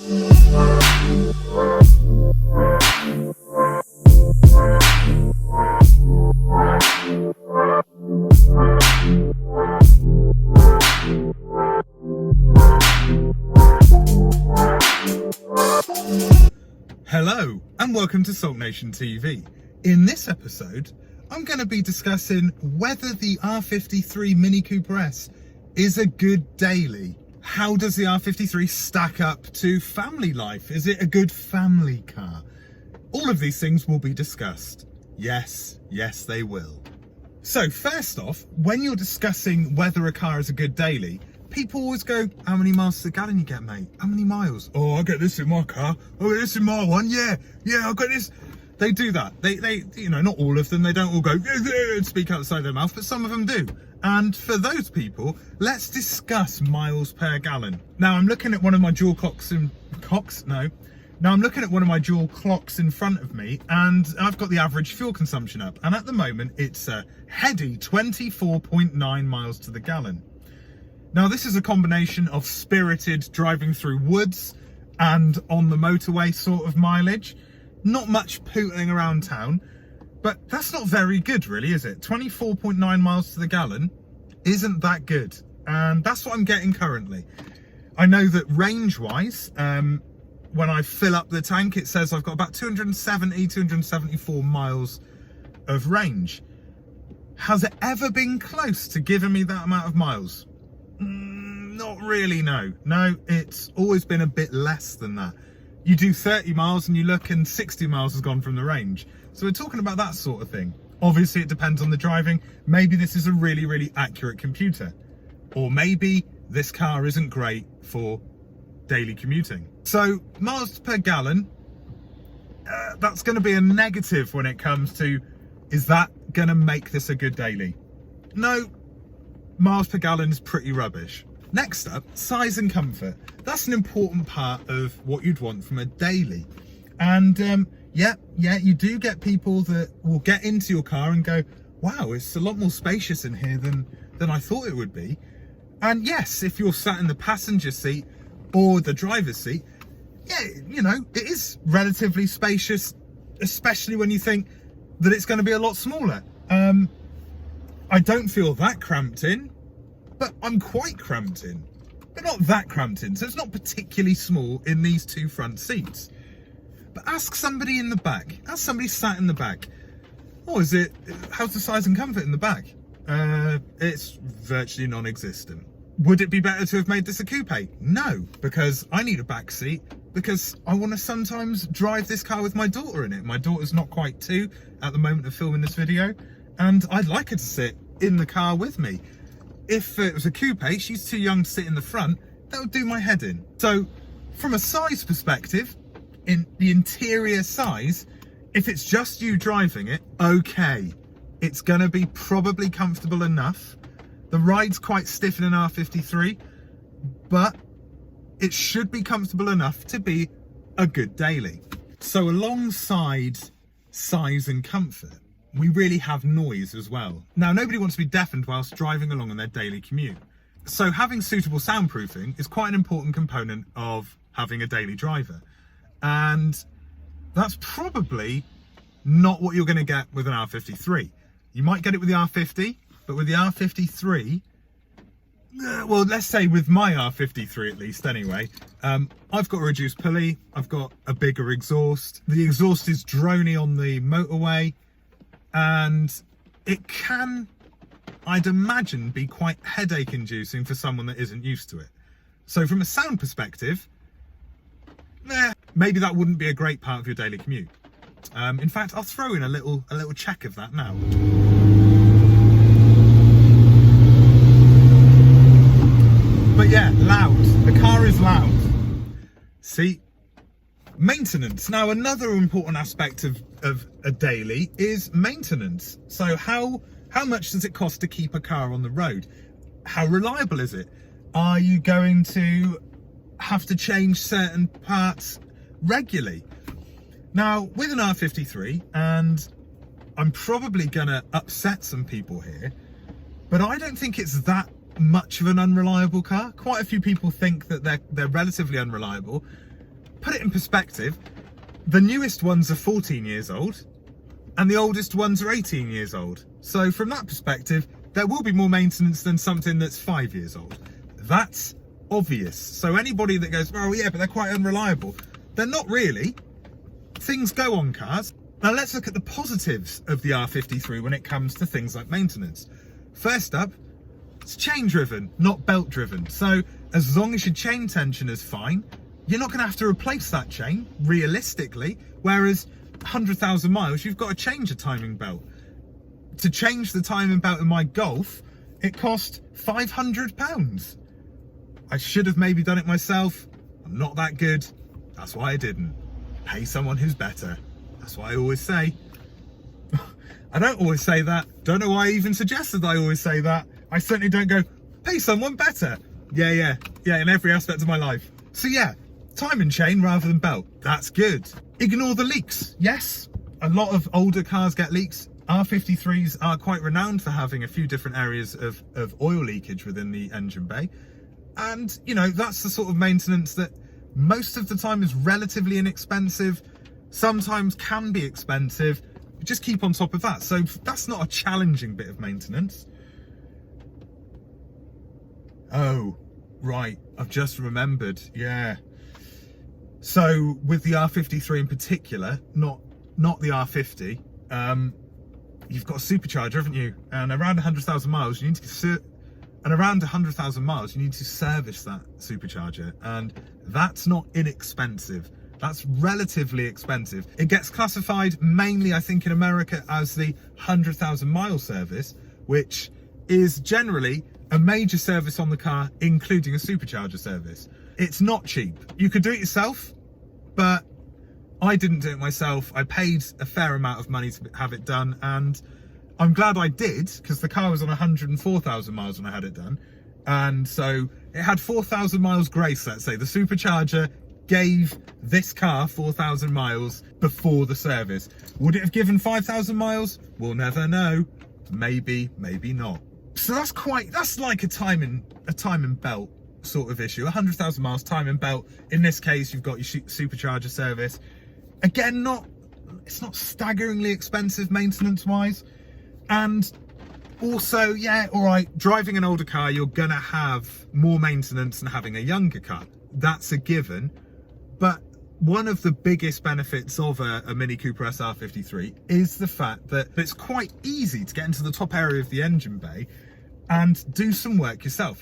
Hello and welcome to SULKNATIONtv. In this episode, I'm going to be discussing whether the R53 Mini Cooper S is a good daily. How does the R53 stack up to family life? Is it a good family car? All of these things will be discussed. Yes, they will. So first off, when you're discussing whether a car is a good daily, people always go, how many miles to the gallon you get, mate? How many miles? Oh, I get this in my car. I get this in my one. Yeah, I got this. They do that. They, you know, not all of them. They don't all go and speak outside their mouth, but some of them do. And for those people, let's discuss miles per gallon. Now I'm looking at one of my dual clocks in Now I'm looking at one of my dual clocks in front of me, and I've got the average fuel consumption up. And at the moment, it's a heady 24.9 miles to the gallon. Now, this is a combination of spirited driving through woods and on the motorway sort of mileage. Not much pootling around town, but that's not very good really, is it? 24.9 miles to the gallon isn't that good. And that's what I'm getting currently. I know that range-wise, when I fill up the tank, it says I've got about 274 miles of range. Has it ever been close to giving me that amount of miles? Not really, no. No, it's always been a bit less than that. You do 30 miles and you look and 60 miles has gone from the range. So we're talking about that sort of thing. Obviously it depends on the driving. Maybe this is a really accurate computer. Or maybe this car isn't great for daily commuting. So miles per gallon, that's going to be a negative when it comes to, is that going to make this a good daily? No. Miles per gallon is pretty rubbish. Next up, size and comfort. That's an important part of what you'd want from a daily. And yeah, you do get people that will get into your car and go, wow, it's a lot more spacious in here than I thought it would be. And yes, if you're sat in the passenger seat or the driver's seat, yeah, you know, it is relatively spacious, especially when you think that it's going to be a lot smaller. I don't feel that cramped in, but I'm quite cramped in, but not that cramped in. So it's not particularly small in these two front seats. But ask somebody in the back, ask somebody sat in the back, how's the size and comfort in the back? It's virtually non-existent. Would it be better to have made this a coupe? No, because I need a back seat because I want to sometimes drive this car with my daughter in it. My daughter's not quite 2 at the moment of filming this video, and I'd like her to sit in the car with me. If it was a coupe, she's too young to sit in the front, that would do my head in. So from a size perspective, in the interior size, if it's just you driving it, okay, it's gonna be probably comfortable enough. The ride's quite stiff in an R53, but it should be comfortable enough to be a good daily. So alongside size and comfort, we really have noise as well. Now, nobody wants to be deafened whilst driving along on their daily commute. So having suitable soundproofing is quite an important component of having a daily driver. And that's probably not what you're going to get with an R53. You might get it with the R50, but with the R53, well, let's say with my R53 at least anyway, I've got a reduced pulley, I've got a bigger exhaust. The exhaust is droney on the motorway, and it can, I'd imagine, be quite headache inducing for someone that isn't used to it. So from a sound perspective, maybe that wouldn't be a great part of your daily commute. In fact, I'll throw in a little check of that now. But yeah, loud. The car is loud. See, maintenance. Now, another important aspect of a daily is maintenance. So how much does it cost to keep a car on the road? How reliable is it? Are you going to have to change certain parts regularly? Now, with an R53, and I'm probably gonna upset some people here, but I don't think it's that much of an unreliable car. Quite a few people think that they're relatively unreliable, put it in perspective, the newest ones are 14 years old and the oldest ones are 18 years old. So from that perspective, there will be more maintenance than something that's 5 years old. That's obvious. So anybody that goes, oh yeah, but they're quite unreliable. They're not really. Things go on cars. Now let's look at the positives of the R53 when it comes to things like maintenance. First up, it's chain driven, not belt driven. So as long as your chain tension is fine, you're not going to have to replace that chain realistically. Whereas 100,000 miles, you've got to change a timing belt. To change the timing belt in my Golf, it cost £500. I should have maybe done it myself. I'm not that good. That's why I didn't. Pay someone who's better. That's what I always say. I don't always say that. Don't know why I even suggested I always say that. I certainly don't go, pay someone better. Yeah, in every aspect of my life. So yeah, timing chain rather than belt. That's good. Ignore the leaks. Yes, a lot of older cars get leaks. R53s are quite renowned for having a few different areas of oil leakage within the engine bay. And, you know, that's the sort of maintenance that most of the time is relatively inexpensive, sometimes can be expensive. Just keep on top of that. So that's not a challenging bit of maintenance. Oh, right. I've just remembered. Yeah. So with the R53 in particular, not the R50, you've got a supercharger, haven't you? And around 100,000 miles, you need to service that supercharger, and that's not inexpensive. That's relatively expensive. It gets classified mainly, I think, in America as the 100,000 mile service, which is generally a major service on the car, including a supercharger service. It's not cheap. You could do it yourself, but I didn't do it myself. I paid a fair amount of money to have it done, and I'm glad I did, because the car was on 104,000 miles when I had it done. And so it had 4,000 miles grace, let's say. The supercharger gave this car 4,000 miles before the service. Would it have given 5,000 miles? We'll never know. Maybe, maybe not. So that's like a timing belt sort of issue. 100,000 miles, timing belt. In this case, you've got your supercharger service. Again, it's not staggeringly expensive maintenance wise. And also, yeah, all right, driving an older car, you're gonna have more maintenance than having a younger car. That's a given. But one of the biggest benefits of a Mini Cooper S R53 is the fact that it's quite easy to get into the top area of the engine bay and do some work yourself.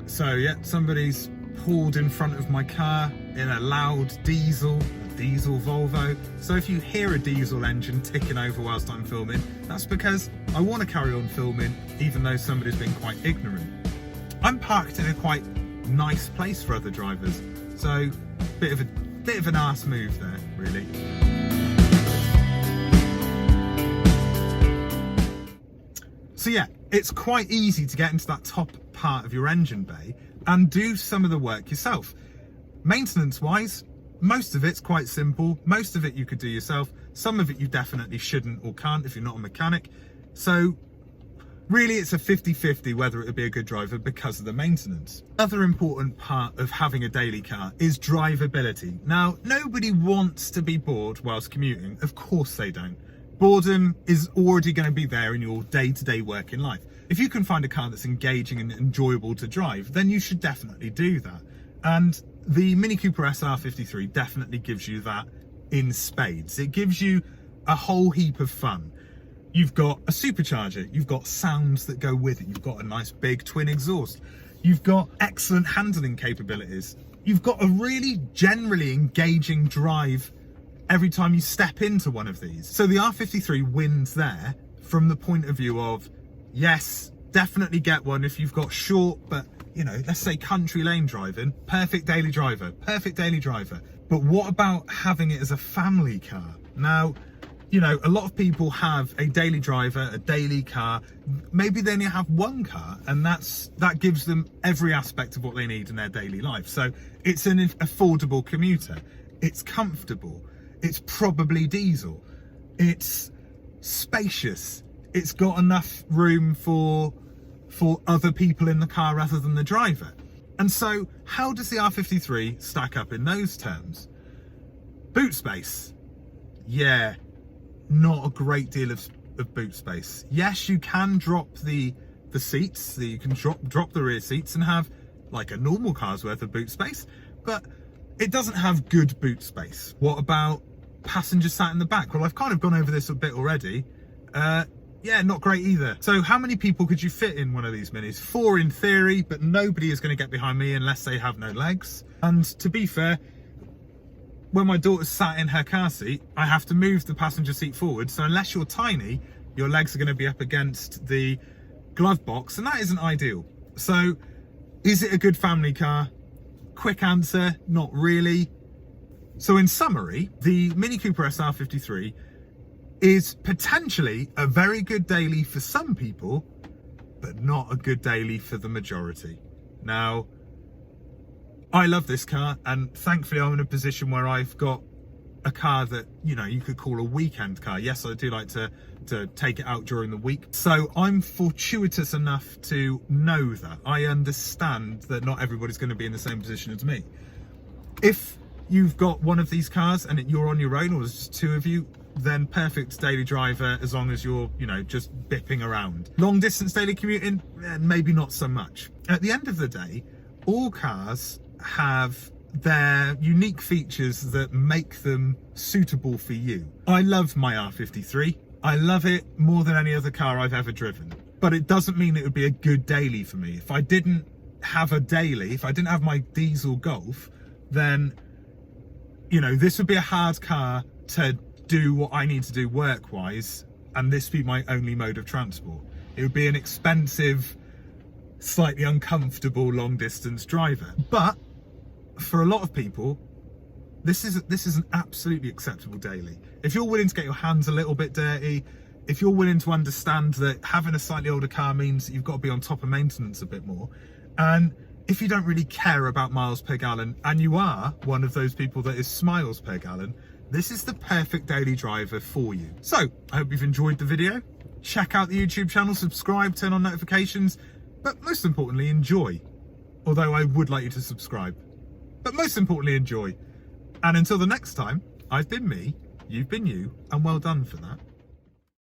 So yeah, somebody's pulled in front of my car in a loud diesel Volvo. So if you hear a diesel engine ticking over whilst I'm filming, that's because I want to carry on filming even though somebody's been quite ignorant. I'm parked in a quite nice place for other drivers, so bit of an arse move there, really. So yeah, it's quite easy to get into that top part of your engine bay and do some of the work yourself. Maintenance wise, most of it's quite simple. Most of it you could do yourself. Some of it you definitely shouldn't or can't if you're not a mechanic. So really it's a 50-50 whether it would be a good driver because of the maintenance. Another important part of having a daily car is drivability. Now, nobody wants to be bored whilst commuting. Of course they don't. Boredom is already going to be there in your day-to-day working life. If you can find a car that's engaging and enjoyable to drive, then you should definitely do that. And the Mini Cooper S R53 definitely gives you that in spades. It gives you a whole heap of fun. You've got a supercharger, you've got sounds that go with it, you've got a nice big twin exhaust, you've got excellent handling capabilities, you've got a really generally engaging drive every time you step into one of these. So the R53 wins there from the point of view of, yes, definitely get one if you've got short, but you know, let's say country lane driving, perfect daily driver. But what about having it as a family car? Now, you know, a lot of people have a daily driver, a daily car. Maybe they only have one car, and that gives them every aspect of what they need in their daily life. So it's an affordable commuter. It's comfortable. It's probably diesel. It's spacious. It's got enough room for for other people in the car rather than the driver. And so how does the R53 stack up in those terms? Boot space. Yeah, not a great deal of boot space. Yes, you can drop the seats, you can drop the rear seats and have like a normal car's worth of boot space, but it doesn't have good boot space. What about passengers sat in the back? Well, I've kind of gone over this a bit already. Yeah, not great either. So how many people could you fit in one of these Minis? 4 in theory, but nobody is going to get behind me unless they have no legs. And to be fair, when my daughter's sat in her car seat, I have to move the passenger seat forward. So unless you're tiny, your legs are going to be up against the glove box, and that isn't ideal. So is it a good family car? Quick answer, not really. So in summary, the Mini Cooper S R53 is potentially a very good daily for some people, but not a good daily for the majority. Now, I love this car, and thankfully I'm in a position where I've got a car that, you know, you could call a weekend car. Yes, I do like to take it out during the week. So I'm fortuitous enough to know that. I understand that not everybody's going to be in the same position as me. If you've got one of these cars and you're on your own, or there's just 2 of you, then perfect daily driver, as long as you're, you know, just bipping around. Long distance daily commuting, maybe not so much. At the end of the day, all cars have their unique features that make them suitable for you. I love my R53. I love it more than any other car I've ever driven, but it doesn't mean it would be a good daily for me. If I didn't have a daily, if I didn't have my diesel Golf, then, you know, this would be a hard car to do what I need to do work-wise, and this be my only mode of transport. It would be an expensive, slightly uncomfortable long-distance driver. But for a lot of people, this is an absolutely acceptable daily. If you're willing to get your hands a little bit dirty, if you're willing to understand that having a slightly older car means that you've got to be on top of maintenance a bit more, and if you don't really care about miles per gallon, and you are one of those people that is smiles per gallon, this is the perfect daily driver for you. So I hope you've enjoyed the video. Check out the YouTube channel, subscribe, turn on notifications, but most importantly, enjoy. Although I would like you to subscribe, but most importantly, enjoy. And until the next time, I've been me, you've been you, and well done for that.